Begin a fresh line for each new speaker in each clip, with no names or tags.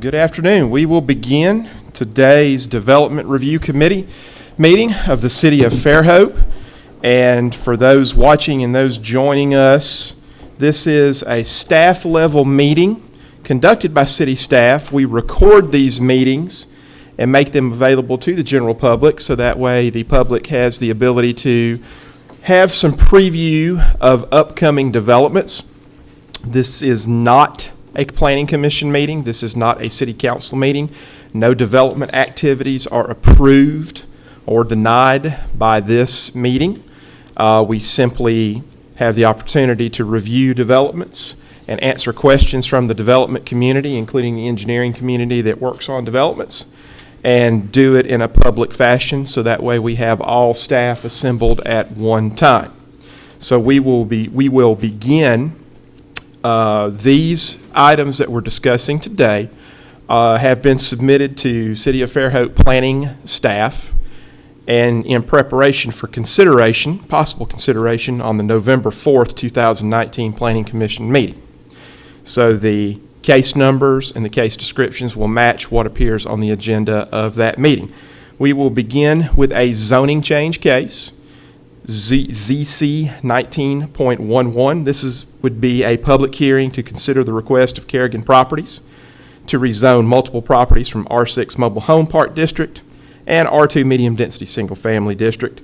Good afternoon. We will begin today's Development Review Committee meeting of the City of Fairhope. And for those watching and those joining us, this is a staff level meeting conducted by city staff. We record these meetings and make them available to the general public, so that way the public has the ability to have some preview of upcoming developments. This is not a planning commission meeting. This is not a city council meeting. No development activities are approved or denied by this meeting. We simply have the opportunity to review developments and answer questions from the development community, including the engineering community that works on developments, and do it in a public fashion, so that way we have all staff assembled at one time. So we will begin. These items that we're discussing today have been submitted to City of Fairhope planning staff and in preparation for consideration, possible consideration on the November 4th, 2019 Planning Commission meeting. So the case numbers and the case descriptions will match what appears on the agenda of that meeting. We will begin with a zoning change case, ZC 19.11. This would be a public hearing to consider the request of Kerrigan Properties to rezone multiple properties from R6 Mobile Home Park District and R2 Medium Density Single Family District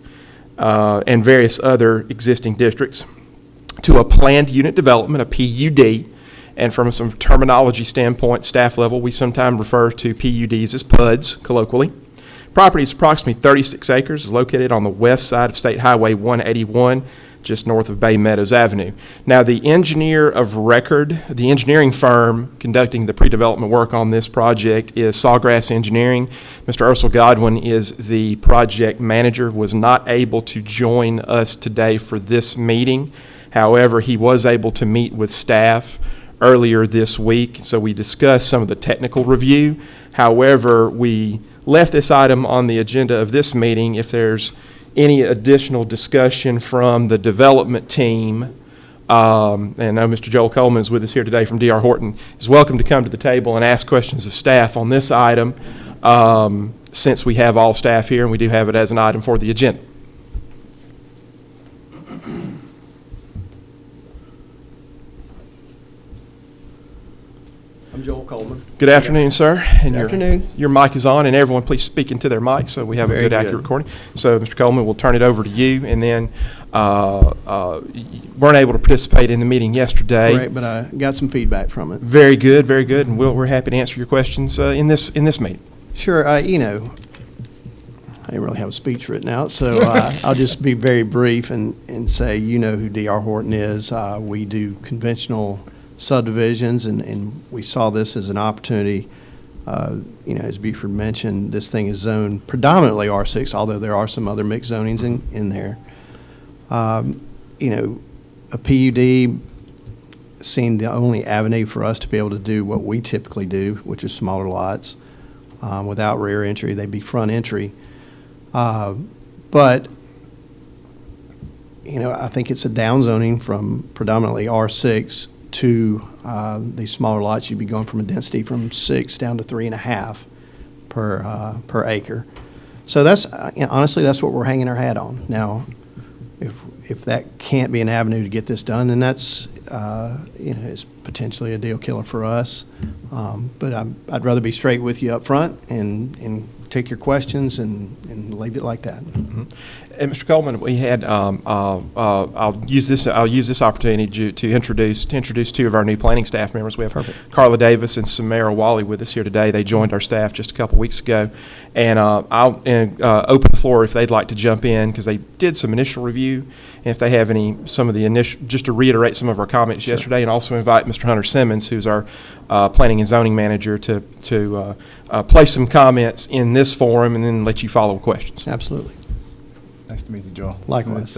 and various other existing districts to a planned unit development, a PUD. And from some terminology standpoint, staff level, we sometimes refer to PUDs as PUDs, colloquially. Property is approximately 36 acres, is located on the west side of State Highway 181, just north of Bay Meadows Avenue. Now, the engineer of record, the engineering firm conducting the pre-development work on this project is Sawgrass Engineering. Mr. Ursel Godwin is the project manager, was not able to join us today for this meeting. However, he was able to meet with staff earlier this week, so we discussed some of the technical review. However, we left this item on the agenda of this meeting. If there's any additional discussion from the development team, and I know Mr. Joel Coleman is with us here today from D.R. Horton, is welcome to come to the table and ask questions of staff on this item, since we have all staff here and we do have it as an item for the agenda.
I'm Joel Coleman.
Good afternoon, sir. And
Good afternoon.
Your mic is on, and everyone please speak into their mic so we have a good, accurate recording. So, Mr. Coleman, we'll turn it over to you, and then you weren't able to participate in the meeting yesterday.
Correct, but I got some feedback from it.
Very good, and we're happy to answer your questions in this meeting.
Sure. I didn't really have a speech written out, so I'll just be very brief and say, you know who D.R. Horton is. We do conventional subdivisions, and we saw this as an opportunity. As Buford mentioned, this thing is zoned predominantly R6, although there are some other mixed zonings in there. A PUD seemed the only avenue for us to be able to do what we typically do, which is smaller lots without rear entry. They'd be front entry. But I think it's a downzoning from predominantly R6 to these smaller lots. You'd be going from a density from 6 down to 3.5 per acre. So that's honestly, that's what we're hanging our hat on. Now, if that can't be an avenue to get this done, then that's it's potentially a deal killer for us. But I'd rather be straight with you up front and take your questions and leave it like that.
Mm-hmm. And Mr. Coleman, we had I'll use this opportunity to introduce two of our new planning staff members. We have Carla Davis and Samara Wally with us here today. They joined our staff just a couple weeks ago, and I'll open the floor if they'd like to jump in, because they did some initial review, and if they have some of the initial, just to reiterate some of our comments yesterday, and also invite Mr. Hunter Simmons, who's our planning and zoning manager, to place some comments in this forum, and then let you follow with questions.
Absolutely.
Nice to meet you, Joel.
Likewise.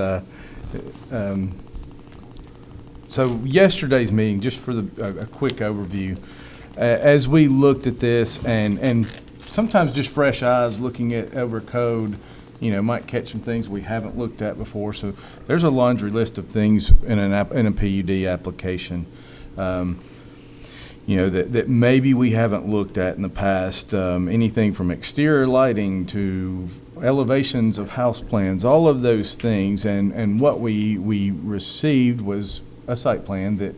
So yesterday's meeting, just for a quick overview, as we looked at this, and sometimes just fresh eyes looking at over code, might catch some things we haven't looked at before. So there's a laundry list of things in a PUD application. that maybe we haven't looked at in the past. Anything from exterior lighting to elevations of house plans, all of those things. And what we received was a site plan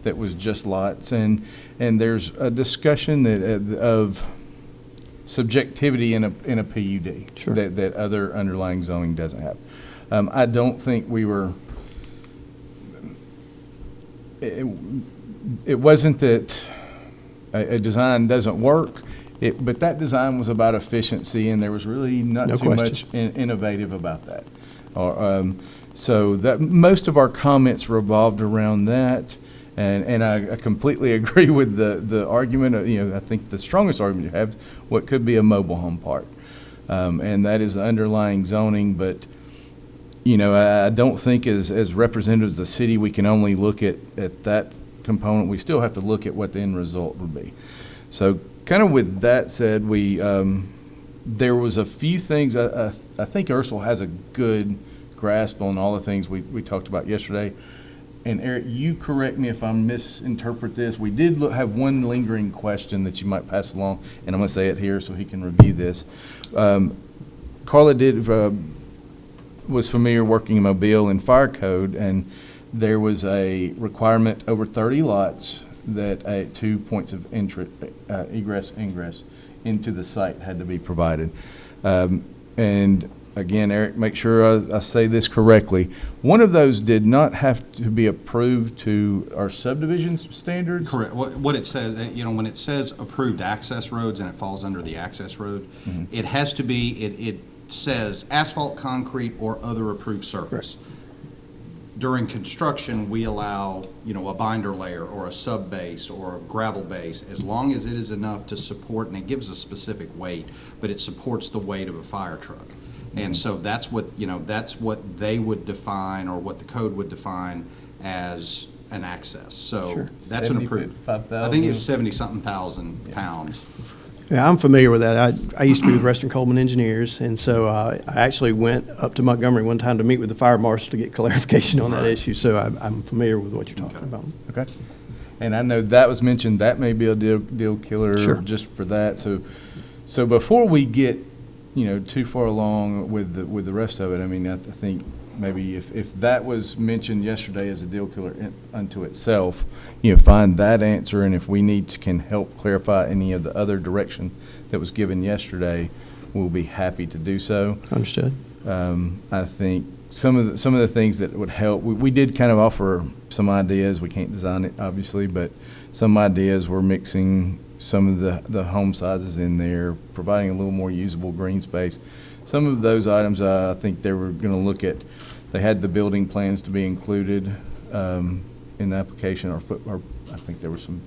that was just lots. And there's a discussion of subjectivity in a PUD
Sure.
that other underlying zoning doesn't have. I don't think we were. It wasn't that a design doesn't work, but that design was about efficiency, and there was really not
No
too
question.
much innovative about that. So that most of our comments revolved around that, and I completely agree with the argument. I think the strongest argument you have is what could be a mobile home park, and that is the underlying zoning, but. I don't think as representatives of the city, we can only look at that component. We still have to look at what the end result would be. So kind of with that said, there was a few things. I think Ursula has a good grasp on all the things we talked about yesterday. And Eric, you correct me if I misinterpret this. We did have one lingering question that you might pass along, and I'm going to say it here so he can review this. Carla was familiar working in Mobile in fire code, and there was a requirement over 30 lots that 2 points of egress, ingress into the site had to be provided. And again, Eric, make sure I say this correctly. One of those did not have to be approved to our subdivision standards?
Correct. What it says, when it says approved access roads and it falls under the access road, it has to be, it says asphalt, concrete, or other approved surface. During construction, we allow, a binder layer or a sub base or a gravel base, as long as it is enough to support, and it gives a specific weight, but it supports the weight of a fire truck. And so that's what they would define, or what the code would define as an access. So
Sure.
that's an approved.
75,000?
I think it's 70-something thousand pounds.
Yeah, I'm familiar with that. I used to be with Western Coleman Engineers, and so I actually went up to Montgomery one time to meet with the fire marshal to get clarification on that issue, so I'm familiar with what you're talking about.
Okay. And I know that was mentioned, that may be a deal killer
Sure.
just for that. So before we get, too far along with the rest of it, I think maybe if that was mentioned yesterday as a deal killer unto itself, find that answer, and if we can help clarify any of the other direction that was given yesterday, we'll be happy to do so.
Understood.
I think some of the things that would help, we did kind of offer some ideas. We can't design it, obviously, but some ideas were mixing some of the home sizes in there, providing a little more usable green space. Some of those items, I think they were going to look at. They had the building plans to be included in the application, or I think there were some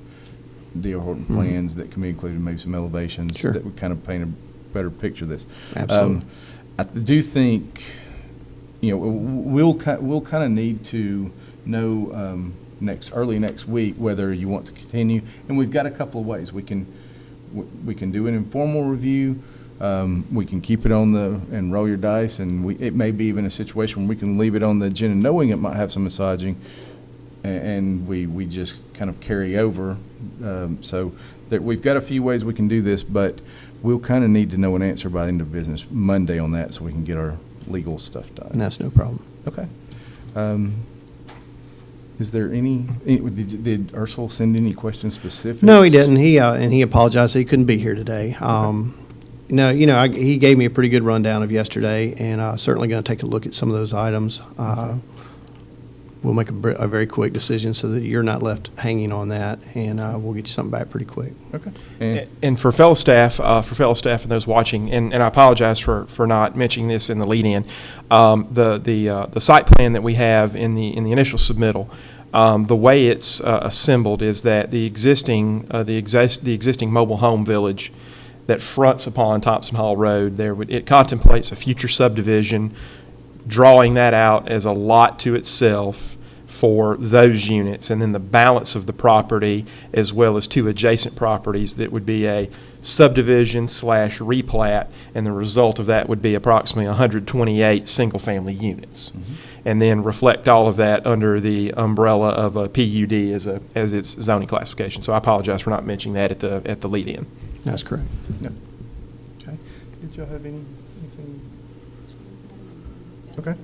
D.R. Horton plans that can be included, maybe some elevations
Sure.
that would kind of paint a better picture of this.
Absolutely.
I do think, we'll kind of need to know early next week whether you want to continue, and we've got a couple of ways we can do an informal review. We can keep it on and roll your dice, and it may be even a situation where we can leave it on the agenda knowing it might have some massaging, and we just kind of carry over. So we've got a few ways we can do this, but we'll kind of need to know an answer by the end of business Monday on that so we can get our legal stuff done.
And that's no problem.
Okay. Is there did Ursula send any questions specific?
No, he didn't. He apologized. He couldn't be here today. No, he gave me a pretty good rundown of yesterday, and certainly going to take a look at some of those items. We'll make a very quick decision so that you're not left hanging on that, and we'll get you something back pretty quick.
Okay.
And for fellow staff and those watching, and I apologize for not mentioning this in the lead-in, the site plan that we have in the initial submittal, the way it's assembled is that the existing mobile home village that fronts upon Thompson Hall Road, it contemplates a future subdivision, drawing that out as a lot to itself for those units, and then the balance of the property, as well as 2 adjacent properties that would be a subdivision / replat, and the result of that would be approximately 128 single-family units. And then reflect all of that under the umbrella of a PUD as its zoning classification. So I apologize for not mentioning that at the lead-in.
That's correct.
Yep. Okay. Did y'all have anything? Okay.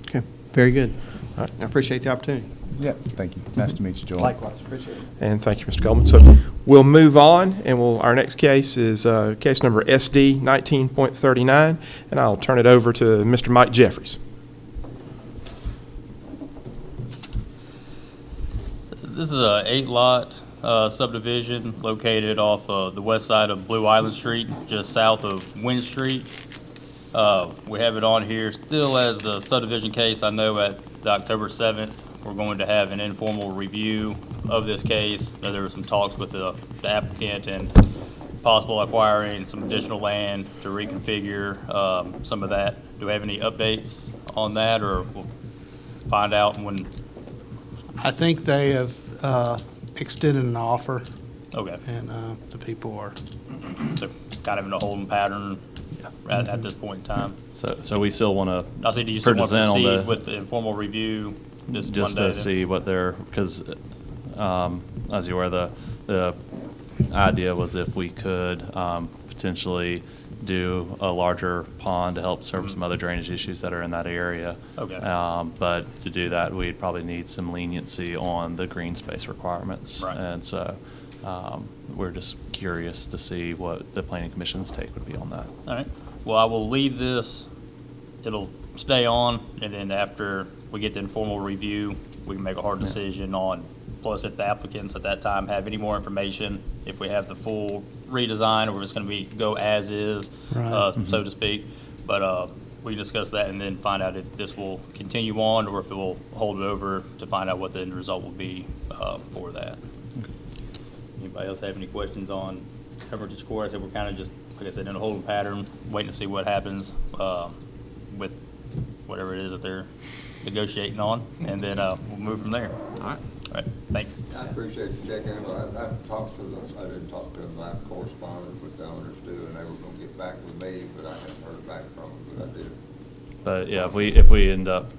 Okay, very good. All right, I appreciate the opportunity.
Yeah, thank you. Nice to meet you, Joel.
Likewise, appreciate it.
And thank you, Mr. Coleman. So we'll move on, and our next case is case number SD 19.39, and I'll turn it over to Mr. Mike Jeffries.
This is a 8-lot subdivision located off the west side of Blue Island Street, just south of Wynn Street. We have it on here still as the subdivision case. I know at the October 7th, we're going to have an informal review of this case. I know there were some talks with the applicant and possible acquiring some additional land to reconfigure some of that. Do we have any updates on that, or we'll find out when?
I think they have extended an offer,
Okay,
and the people are,
so kind of in a holding pattern at this point in time.
So we still want to
I say, do you still want to
present on
proceed
the-
with the informal review this
just
Monday?
to see what they're, because as you were, the idea was if we could potentially do a larger pond to help serve some other drainage issues that are in that area.
Okay.
But to do that, we'd probably need some leniency on the green space requirements.
Right.
And so we're just curious to see what the planning commission's take would be on that.
All right. Well, I will leave this. It'll stay on, and then after we get the informal review, we can make a hard decision on, plus if the applicants at that time have any more information, if we have the full redesign, or it's going to be go as is,
Right.
so to speak. But we can discuss that and then find out if this will continue on or if it will hold it over to find out what the end result will be for that. Anybody else have any questions on Heritage Court? I said we're kind of just, like I said, in a holding pattern, waiting to see what happens with whatever it is that they're negotiating on, and then we'll move from there. All right. All right, thanks.
I appreciate you checking in. I've talked to them, I didn't talk to them, I've corresponded with the owners too, and they were gonna get back with me, but I haven't heard back from them, but I did.
But yeah, if we end up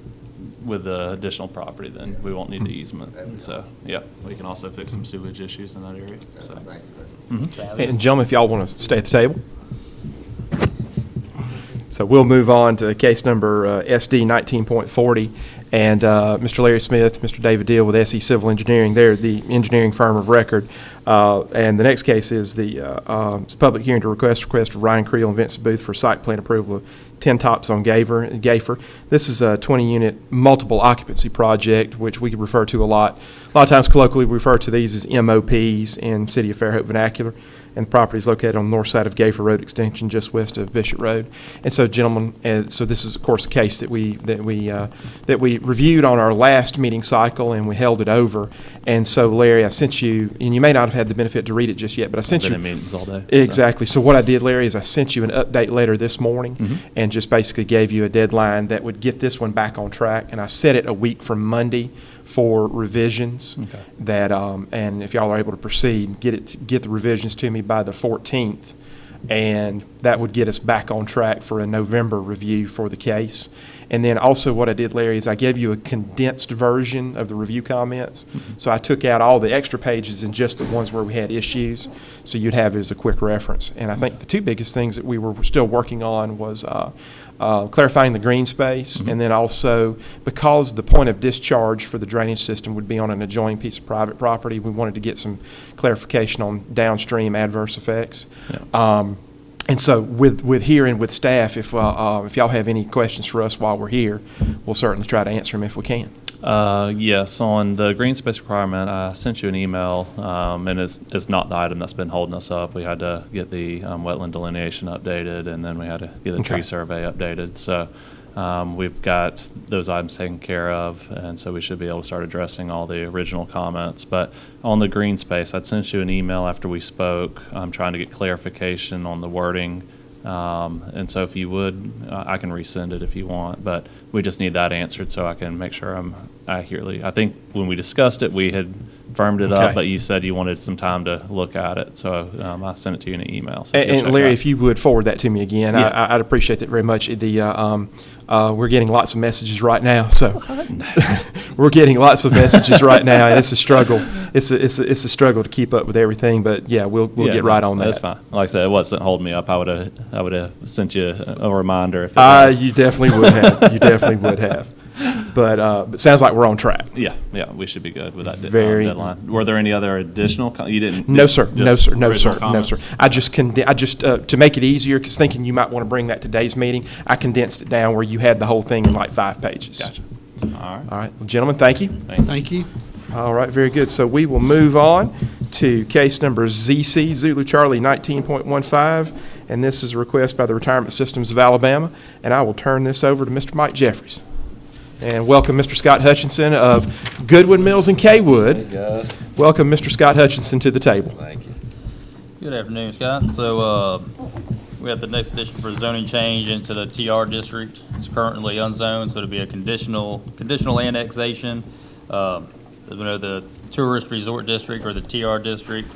with the additional property, then we won't need the easement. And so, yeah, we can also fix some sewage issues in that area. So.
Thank you.
Sally?
And gentlemen, if y'all want to stay at the table. So we'll move on to case number SD 19.40. And Mr. Larry Smith, Mr. David Deal with SE Civil Engineering, they're the engineering firm of record. And the next case is the it's a public hearing to request of Ryan Creel and Vincent Booth for site plan approval of 10 Tops on Gafer. This is a 20-unit multiple occupancy project, which we refer to a lot. A lot of times colloquially we refer to these as MOPs in City of Fairhope vernacular. And the property is located on the north side of Gafer Road Extension, just west of Bishop Road. And so, gentlemen, so this is, of course, a case that we reviewed on our last meeting cycle, and we held it over. And so, Larry, I sent you, and you may not have had the benefit to read it just yet, but I sent
Been
you
in meetings all day.
exactly. So what I did, Larry, is I sent you an update letter this morning, and just basically gave you a deadline that would get this one back on track. And I set it a week from Monday for revisions.
Okay.
That and if y'all are able to proceed, get the revisions to me by the 14th, and that would get us back on track for a November review for the case. And then also what I did, Larry, is I gave you a condensed version of the review comments. So I took out all the extra pages and just the ones where we had issues, so you'd have it as a quick reference. And I think the two biggest things that we were still working on was clarifying the green space, and then also because the point of discharge for the drainage system would be on an adjoining piece of private property, we wanted to get some clarification on downstream adverse effects.
Yeah.
And so with here and with staff, if y'all have any questions for us while we're here, we'll certainly try to answer them if we can.
Yes, on the green space requirement, I sent you an email, and it's not the item that's been holding us up. We had to get the wetland delineation updated, and then we had to get the tree survey updated. So we've got those items taken care of, and so we should be able to start addressing all the original comments. But on the green space, I'd sent you an email after we spoke. I'm trying to get clarification on the wording And so if you would, I can resend it if you want, but we just need that answered so I can make sure I'm accurately. I think when we discussed it, we had firmed it
Okay.
up, but you said you wanted some time to look at it, so I sent it to you in an email. So if you'll
And
check
Larry,
that.
if you would forward that to me again,
Yeah.
I'd appreciate that very much. We're getting lots of messages right now, so we're getting lots of messages right now, and it's a struggle. It's a struggle to keep up with everything, but yeah, we'll
Yeah,
get right on that.
That's fine. Like I said, it wasn't holding me up. I would have sent you a reminder if it was.
You definitely would have. You definitely would have. But it sounds like we're on track.
Yeah, we should be good with that
Very-
deadline. Were there any other additional? You didn't?
No, sir. No,
just
sir. No,
original
sir. No,
comments?
sir. I just to make it easier, because thinking you might want to bring that to today's meeting, I condensed it down where you had the whole thing in like 5 pages.
Gotcha. All right.
All right. Well, gentlemen, thank you.
Thank you.
All right, very good. So we will move on to case number ZC Zulu Charlie 19.15, and this is a request by the Retirement Systems of Alabama, and I will turn this over to Mr. Mike Jeffries. And welcome Mr. Scott Hutchinson of Goodwin Mills and Kaywood.
guys.
Welcome Mr. Scott Hutchinson to the table.
Thank you.
Good afternoon, Scott. So, we have the next addition for zoning change into the TR district. It's currently unzoned, so it'll be a conditional annexation. As we know, the tourist resort district, or the TR district,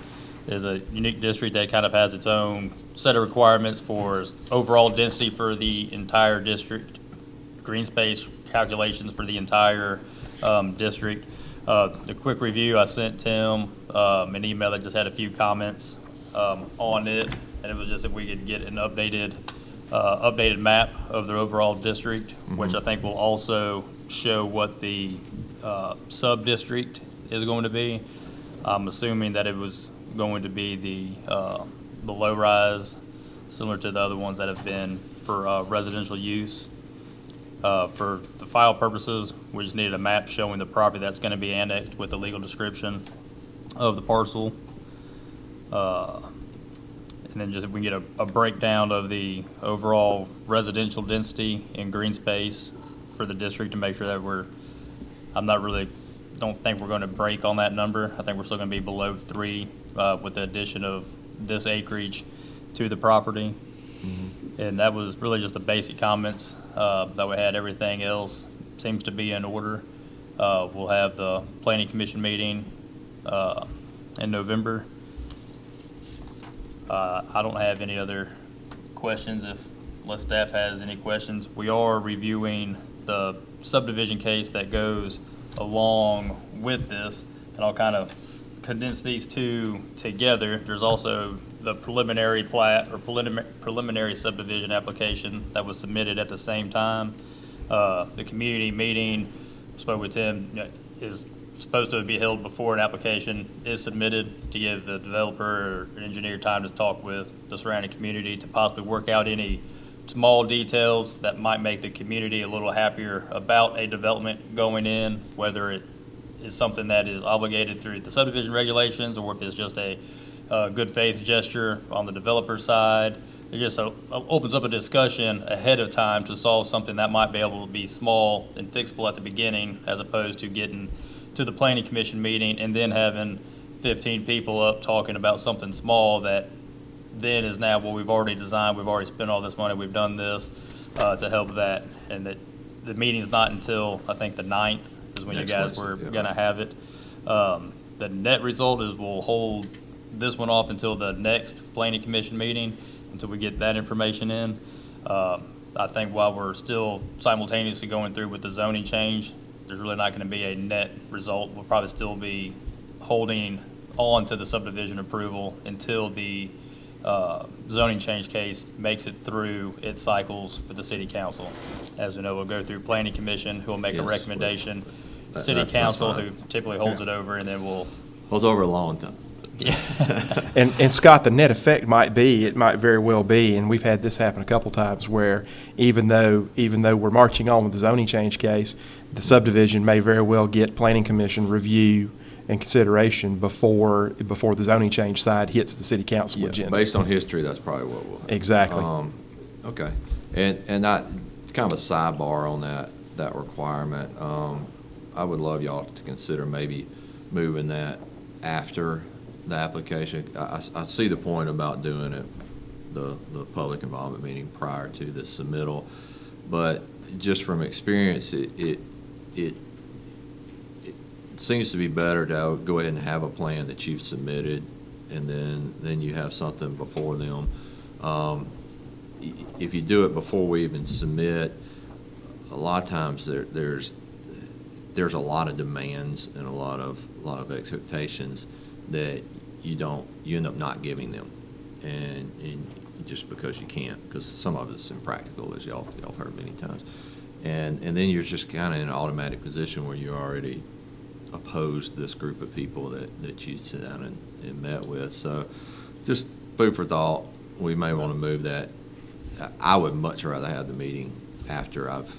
is a unique district that kind of has its own set of requirements for overall density for the entire district, green space calculations for the entire district. The quick review, I sent Tim an email that just had a few comments on it, and it was just if we could get an updated map of the overall district, which I think will also show what the sub-district is going to be. I'm assuming that it was going to be the low-rise, similar to the other ones that have been for residential use. For the file purposes, we just needed a map showing the property that's going to be annexed with the legal description of the parcel. And then just if we can get a breakdown of the overall residential density and green space for the district to make sure that don't think we're going to break on that number. I think we're still going to be below 3 with the addition of this acreage to the property. And that was really just the basic comments that we had. Everything else seems to be in order. We'll have the planning commission meeting in November. I don't have any other questions unless staff has any questions. We are reviewing the subdivision case that goes along with this, and I'll kind of condense these two together. There's also the preliminary plat or preliminary subdivision application that was submitted at the same time. The community meeting, spoke with Tim, is supposed to be held before an application is submitted to give the developer or engineer time to talk with the surrounding community to possibly work out any small details that might make the community a little happier about a development going in, whether it is something that is obligated through the subdivision regulations or if it's just a good faith gesture on the developer side. It just opens up a discussion ahead of time to solve something that might be able to be small and fixable at the beginning, as opposed to getting to the planning commission meeting and then having 15 people up talking about something small that then is now, well, we've already designed, we've already spent all this money, we've done this to help that. And that the meeting's not until, I think, the 9th is when you guys were going to have it. The net result is we'll hold this one off until the next planning commission meeting, until we get that information in. I think while we're still simultaneously going through with the zoning change, there's really not going to be a net result. We'll probably still be holding on to the subdivision approval until the zoning change case makes it through its cycles for the city council. As we know, we'll go through planning commission, who will make a
Yes,
recommendation, city
that's
council,
fine.
who typically holds it over, and then we'll.
Was over a long time.
And Scott, the net effect might very well be, and we've had this happen a couple times, where even though we're marching on with the zoning change case, the subdivision may very well get planning commission review and consideration before the zoning change side hits the city council
Yeah,
agenda.
based on history, that's probably what will happen.
Exactly.
Okay. And not, kind of a sidebar on that requirement. I would love y'all to consider maybe moving that after the application. I see the point about doing it the public involvement meeting prior to the submittal. But just from experience, it seems to be better to go ahead and have a plan that you've submitted, and then you have something before them. If you do it before we even submit, a lot of times there's a lot of demands and a lot of expectations that you end up not giving them, and just because you can't, because some of it's impractical, as y'all heard many times, and then you're just kind of in an automatic position where you already opposed this group of people that you sit down and met with. So just food for thought. We may want to move that. I would much rather have the meeting after I've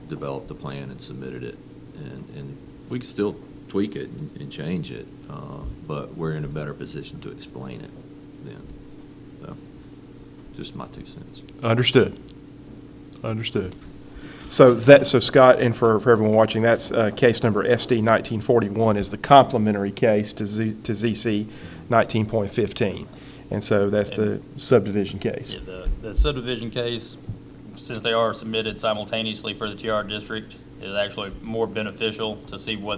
developed the plan and submitted it, and we can still tweak it and change it, but we're in a better position to explain it then. So, just my 2 cents.
Understood. So Scott, and for everyone watching, that's case number SD 1941 is the complementary case to ZC 19.15. And so that's the subdivision case.
Yeah, the subdivision case, since they are submitted simultaneously for the TR district, is actually more beneficial to see what